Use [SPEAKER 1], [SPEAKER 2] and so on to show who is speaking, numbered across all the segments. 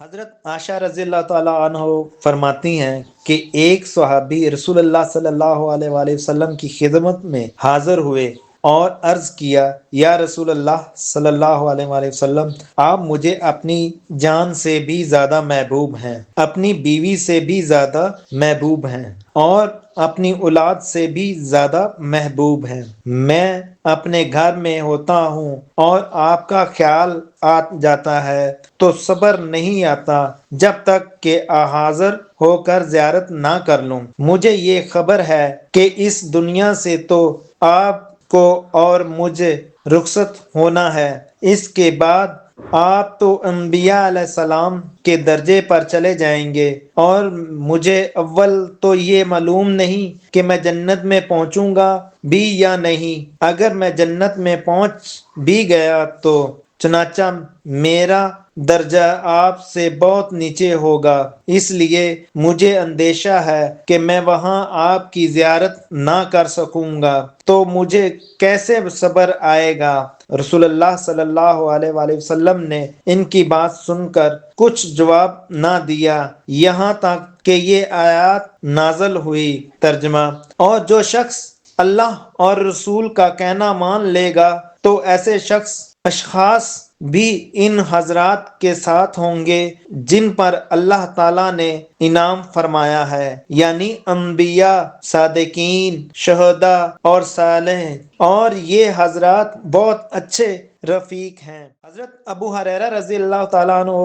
[SPEAKER 1] حضرت عائشہ رضی اللہ تعالیٰ عنہ فرماتی ہیں کہ ایک صحابی رسول اللہ صلی اللہ علیہ وآلہ وسلم کی خدمت میں حاضر ہوئے اور عرض کیا، یا رسول اللہ صلی اللہ علیہ وآلہ وسلم، آپ مجھے اپنی جان سے بھی زیادہ محبوب ہیں، اپنی بیوی سے بھی زیادہ محبوب ہیں اور اپنی اولاد سے بھی زیادہ محبوب ہیں۔ میں اپنے گھر میں ہوتا ہوں اور آپ کا خیال آ جاتا ہے تو صبر نہیں آتا جب تک کہ حاضر ہو کر زیارت نہ کر لوں۔ مجھے یہ خبر ہے کہ اس دنیا سے تو آپ کو اور مجھے رخصت ہونا ہے، اس کے بعد آپ تو انبیاء علیہ السلام کے درجے پر چلے جائیں گے، اور مجھے اول تو یہ معلوم نہیں کہ میں جنت میں پہنچوں گا بھی یا نہیں۔ اگر میں جنت میں پہنچ بھی گیا تو چنانچہ میرا درجہ آپ سے بہت نیچے ہوگا، اس لیے مجھے اندیشہ ہے کہ میں وہاں آپ کی زیارت نہ کر سکوں گا تو مجھے کیسے صبر آئے گا۔ رسول اللہ صلی اللہ علیہ وآلہ وسلم نے ان کی بات سن کر کچھ جواب نہ دیا یہاں تک کہ یہ آیات نازل ہوئی۔ ترجمہ: اور جو شخص اللہ اور رسول کا کہنا مان لے گا تو ایسے اشخاص بھی ان حضرات کے ساتھ ہوں گے جن پر اللہ تعالیٰ نے انعام فرمایا ہے، یعنی انبیاء، صادقین، شہداء اور صالحین، اور یہ حضرات بہت اچھے رفیق ہیں۔ حضرت ابو ہریرہ رضی اللہ تعالیٰ عنہ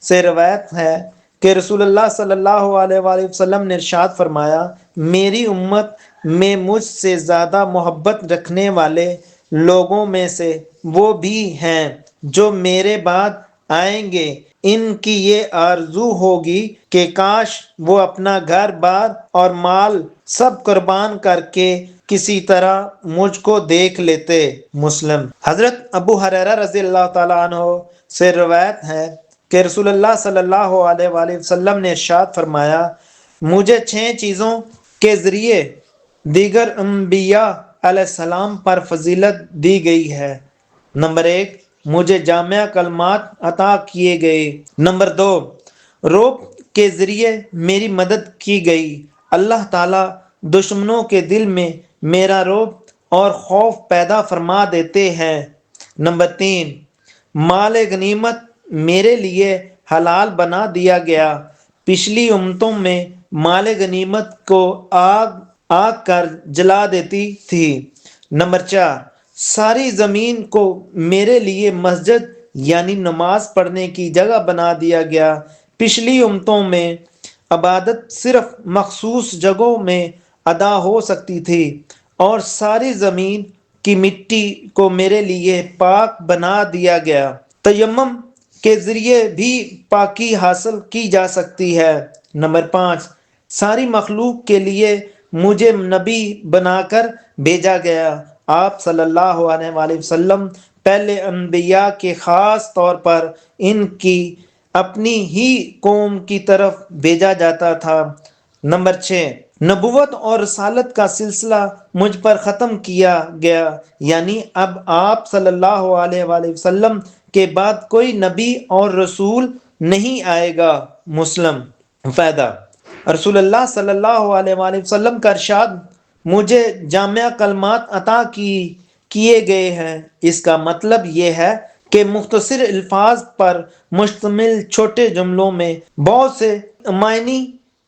[SPEAKER 1] سے روایت ہے کہ رسول اللہ صلی اللہ علیہ وآلہ وسلم نے ارشاد فرمایا، میری امت میں مجھ سے زیادہ محبت رکھنے والے لوگوں میں سے وہ بھی ہیں جو میرے بعد آئیں گے۔ ان کی یہ آرزو ہوگی کہ کاش وہ اپنا گھر بار اور مال سب قربان کر کے کسی طرح مجھ کو دیکھ لیتے۔ مسلم۔ حضرت ابو ہریرہ رضی اللہ تعالیٰ عنہ سے روایت ہے کہ رسول اللہ صلی اللہ علیہ وآلہ وسلم نے ارشاد فرمایا، مجھے 6 چیزوں کے ذریعے دیگر انبیاء علیہ السلام پر فضیلت دی گئی ہے۔ نمبر 1، مجھے جامع کلمات عطا کیے گئے۔ نمبر 2، روب کے ذریعے میری مدد کی گئی۔ اللہ تعالیٰ دشمنوں کے دل میں میرا روب اور خوف پیدا فرما دیتے ہیں۔ نمبر 3، مال غنیمت میرے لیے حلال بنا دیا گیا۔ پچھلی امتوں میں مال غنیمت کو آگ کر جلا دیتی تھی۔ نمبر 4، ساری زمین کو میرے لیے مسجد یعنی نماز پڑھنے کی جگہ بنا دیا گیا۔ پچھلی امتوں میں عبادت صرف مخصوص جگہوں میں ادا ہو سکتی تھی، اور ساری زمین کی مٹی کو میرے لیے پاک بنا دیا گیا۔ تیمم کے ذریعے بھی پاکی حاصل کی جا سکتی ہے۔ نمبر 5، ساری مخلوق کے لیے مجھے نبی بنا کر بھیجا گیا۔ آپ صلی اللہ علیہ وآلہ وسلم پہلے انبیاء کے خاص طور پر ان کی اپنی ہی قوم کی طرف بھیجا جاتا تھا۔ نمبر 6، نبوت اور رسالت کا سلسلہ مجھ پر ختم کیا گیا، یعنی اب آپ صلی اللہ علیہ وآلہ وسلم کے بعد کوئی نبی اور رسول نہیں آئے گا۔ مسلم۔ فائدہ: رسول اللہ صلی اللہ علیہ وآلہ وسلم کا ارشاد، مجھے جامع کلمات عطا کیے گئے ہیں، اس کا مطلب یہ ہے کہ مختصر الفاظ پر مشتمل چھوٹے جملوں میں بہت سے معنی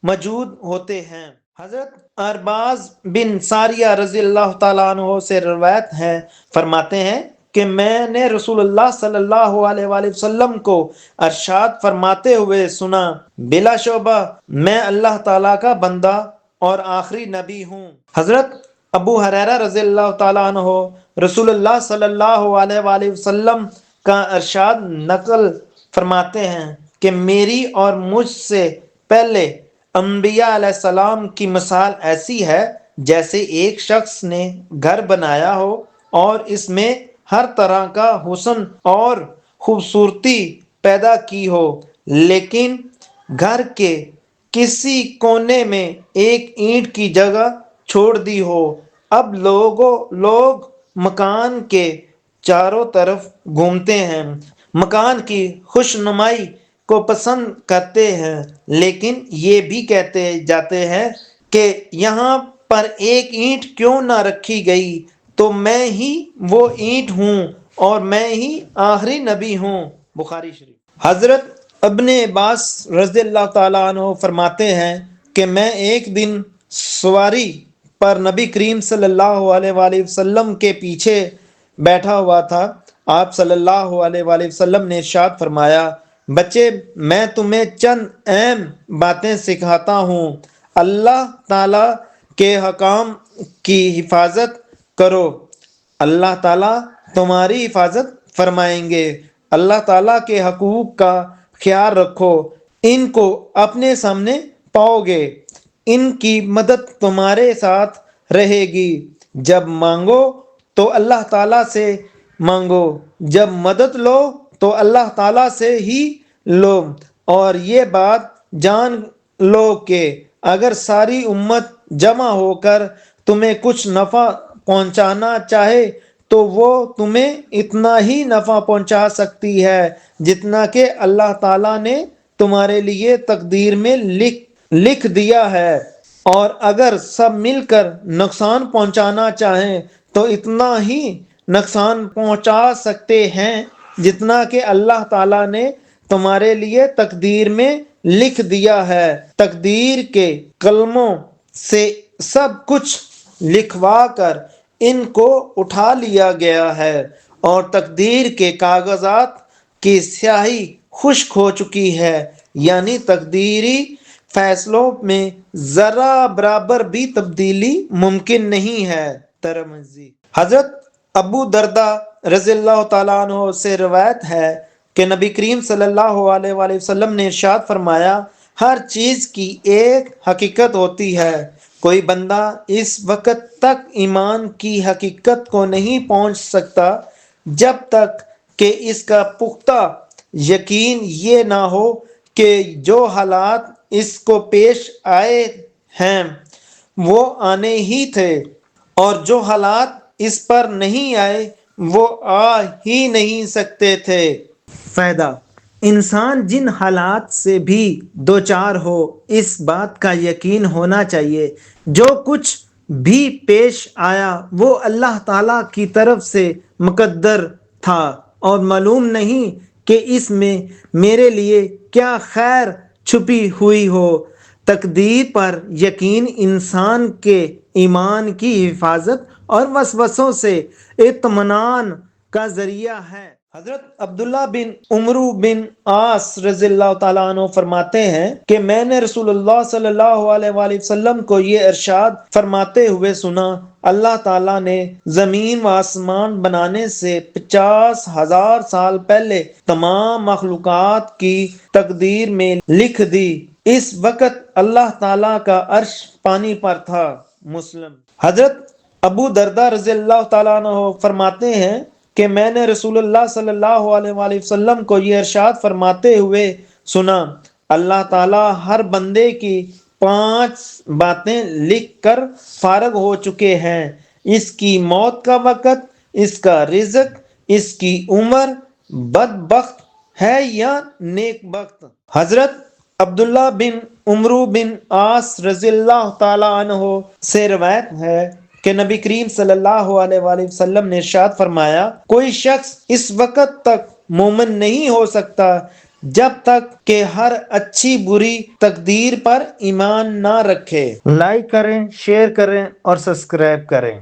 [SPEAKER 1] موجود ہوتے ہیں۔ حضرت ارباز بن ساریہ رضی اللہ تعالیٰ عنہ سے روایت ہے، فرماتے ہیں کہ میں نے رسول اللہ صلی اللہ علیہ وآلہ وسلم کو ارشاد فرماتے ہوئے سنا، بلا شبہ میں اللہ تعالیٰ کا بندہ اور آخری نبی ہوں۔ حضرت ابو ہریرہ رضی اللہ تعالیٰ عنہ رسول اللہ صلی اللہ علیہ وآلہ وسلم کا ارشاد نقل فرماتے ہیں کہ میری اور مجھ سے پہلے انبیاء علیہ السلام کی مثال ایسی ہے جیسے ایک شخص نے گھر بنایا ہو اور اس میں ہر طرح کا حسن اور خوبصورتی پیدا کی ہو، لیکن گھر کے کسی کونے میں ایک اینٹ کی جگہ چھوڑ دی ہو۔ اب لوگ مکان کے چاروں طرف گھومتے ہیں، مکان کی خوشنمائی کو پسند کرتے ہیں، لیکن یہ بھی کہتے جاتے ہیں کہ یہاں پر ایک اینٹ کیوں نہ رکھی گئی، تو میں ہی وہ اینٹ ہوں اور میں ہی آخری نبی ہوں۔ بخاری شریف۔ حضرت ابن عباس رضی اللہ تعالیٰ عنہ فرماتے ہیں کہ میں ایک دن سواری پر نبی کریم صلی اللہ علیہ وآلہ وسلم کے پیچھے بیٹھا ہوا تھا۔ آپ صلی اللہ علیہ وآلہ وسلم نے ارشاد فرمایا، بچے میں تمہیں چند اہم باتیں سکھاتا ہوں، اللہ تعالیٰ کے حکام کی حفاظت کرو، اللہ تعالیٰ تمہاری حفاظت فرمائیں گے، اللہ تعالیٰ کے حقوق کا خیال رکھو، ان کو اپنے سامنے پاؤ گے، ان کی مدد تمہارے ساتھ رہے گی، جب مانگو تو اللہ تعالیٰ سے مانگو، جب مدد لو تو اللہ تعالیٰ سے ہی لو، اور یہ بات جان لو کہ اگر ساری امت جمع ہو کر تمہیں کچھ نفع پہنچانا چاہے تو وہ تمہیں اتنا ہی نفع پہنچا سکتی ہے جتنا کہ اللہ تعالیٰ نے تمہارے لیے تقدیر میں لکھ دیا ہے، اور اگر سب مل کر نقصان پہنچانا چاہیں تو اتنا ہی نقصان پہنچا سکتے ہیں جتنا کہ اللہ تعالیٰ نے تمہارے لیے تقدیر میں لکھ دیا ہے۔ تقدیر کے قلموں سے سب کچھ لکھوا کر ان کو اٹھا لیا گیا ہے، اور تقدیر کے کاغذات کی سیاہی خشک ہو چکی ہے، یعنی تقدیری فیصلوں میں ذرہ برابر بھی تبدیلی ممکن نہیں ہے۔ ترمذی۔ حضرت ابو درداء رضی اللہ تعالیٰ عنہ سے روایت ہے کہ نبی کریم صلی اللہ علیہ وآلہ وسلم نے ارشاد فرمایا، ہر چیز کی ایک حقیقت ہوتی ہے، کوئی بندہ اس وقت تک ایمان کی حقیقت کو نہیں پہنچ سکتا جب تک کہ اس کا پختہ یقین یہ نہ ہو کہ جو حالات اس کو پیش آئے ہیں وہ آنے ہی تھے، اور جو حالات اس پر نہیں آئے وہ آ ہی نہیں سکتے تھے۔ فائدہ: انسان جن حالات سے بھی دوچار ہو اس بات کا یقین ہونا چاہیے جو کچھ بھی پیش آیا وہ اللہ تعالیٰ کی طرف سے مقدر تھا، اور معلوم نہیں کہ اس میں میرے لیے کیا خیر چھپی ہوئی ہو۔ تقدیر پر یقین انسان کے ایمان کی حفاظت اور وسوسوں سے اطمینان کا ذریعہ ہے۔ حضرت عبداللہ بن عمرو بن عاص رضی اللہ تعالیٰ عنہ فرماتے ہیں کہ میں نے رسول اللہ صلی اللہ علیہ وآلہ وسلم کو یہ ارشاد فرماتے ہوئے سنا، اللہ تعالیٰ نے زمین و آسمان بنانے سے 50,000 سال پہلے تمام مخلوقات کی تقدیر میں لکھ دی، اس وقت اللہ تعالیٰ کا عرش پانی پر تھا۔ مسلم۔ حضرت ابو درداء رضی اللہ تعالیٰ عنہ فرماتے ہیں کہ میں نے رسول اللہ صلی اللہ علیہ وآلہ وسلم کو یہ ارشاد فرماتے ہوئے سنا، اللہ تعالیٰ ہر بندے کی 5 باتیں لکھ کر فارغ ہو چکے ہیں، اس کی موت کا وقت، اس کا رزق، اس کی عمر، بدبخت ہے یا نیک بخت۔ حضرت عبداللہ بن عمرو بن عاص رضی اللہ تعالیٰ عنہ سے روایت ہے کہ نبی کریم صلی اللہ علیہ وآلہ وسلم نے ارشاد فرمایا، کوئی شخص اس وقت تک مومن نہیں ہو سکتا جب تک کہ ہر اچھی بری تقدیر پر ایمان نہ رکھے۔ لائک کریں، شیئر کریں اور سبسکرائب کریں۔